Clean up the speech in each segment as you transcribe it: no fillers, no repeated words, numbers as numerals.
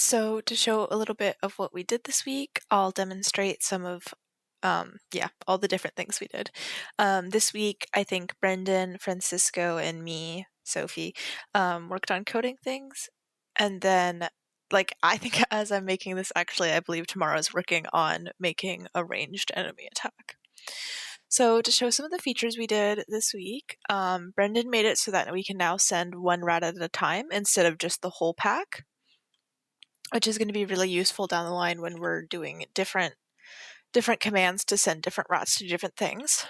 So to show a little bit of what we did this week, I'll demonstrate some of, all the different things we did. This week, I think Brendan, Francisco, and me, Sophie, worked on coding things. And then, I think as I'm making this, actually, I believe Tomorrow's working on making a ranged enemy attack. So to show some of the features we did this week, Brendan made it so that we can now send one rat at a time instead of just the whole pack, which is going to be really useful down the line when we're doing different commands to send different rats to different things.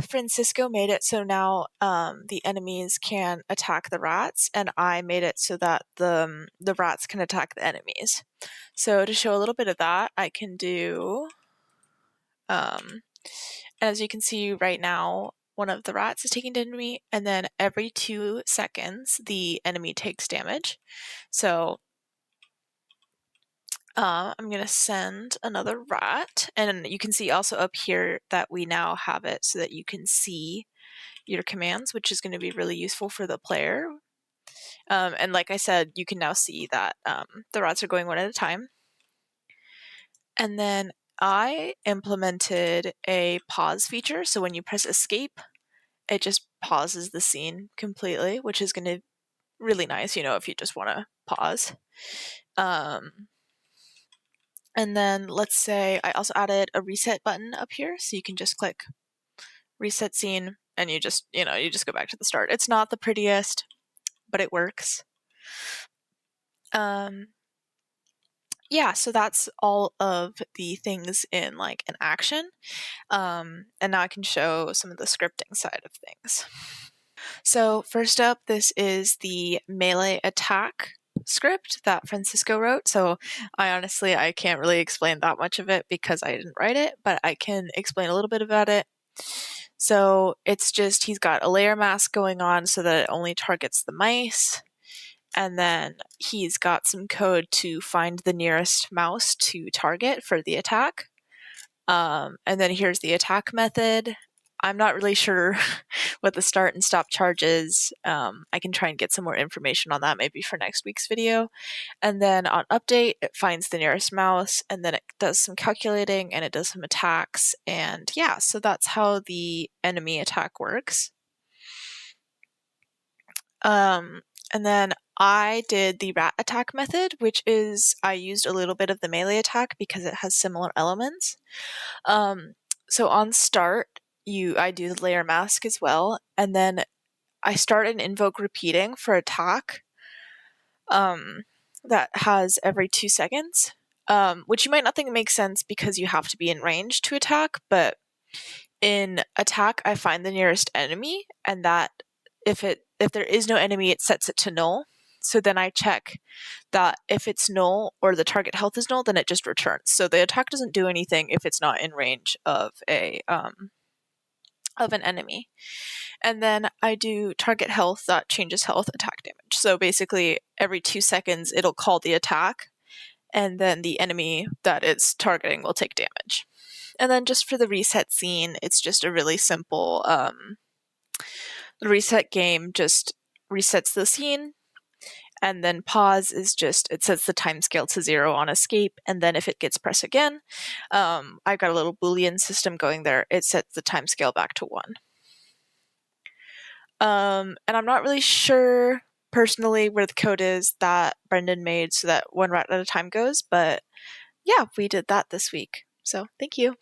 Francisco made it so now the enemies can attack the rats, and I made it so that the rats can attack the enemies. So to show a little bit of that, I can do, as you can see right now, one of the rats is taking damage to me, and then every 2 seconds the enemy takes damage. So I'm going to send another rat, and you can see also up here that we now have it so that you can see your commands, which is going to be really useful for the player. And like I said, you can now see that the rats are going one at a time. And then I implemented a pause feature, so when you press escape, it just pauses the scene completely, which is going to be really nice, if you just want to pause. And then let's say I also added a reset button up here, so you can just click reset scene and you just go back to the start. It's not the prettiest, but it works. Yeah, so that's all of the things in an action. And now I can show some of the scripting side of things. So first up, this is the melee attack script that Francisco wrote. So I can't really explain that much of it because I didn't write it, but I can explain a little bit about it. So it's just he's got a layer mask going on so that it only targets the mice. And then he's got some code to find the nearest mouse to target for the attack. And then here's the attack method. I'm not really sure what the start and stop charge is. I can try and get some more information on that maybe for next week's video. And then on update, it finds the nearest mouse, and then it does some calculating, and it does some attacks. And yeah, so that's how the enemy attack works. And then I did the rat attack method, which is I used a little bit of the melee attack because it has similar elements. So on start, I do the layer mask as well, and then I start and invoke repeating for attack that has every 2 seconds, which you might not think makes sense because you have to be in range to attack, but in attack, I find the nearest enemy, and that if there is no enemy, it sets it to null. So then I check that if it's null or the target health is null, then it just returns. So the attack doesn't do anything if it's not in range of an enemy. And then I do target health that changes health, attack damage. So basically every 2 seconds it'll call the attack, and then the enemy that it's targeting will take damage. And then just for the reset scene, it's just a really simple the reset game just resets the scene, and then pause is just, it sets the timescale to 0 on escape, and then if it gets pressed again, I've got a little Boolean system going there. It sets the timescale back to 1. And I'm not really sure personally where the code is that Brendan made so that one rat at a time goes, but yeah, we did that this week. So thank you.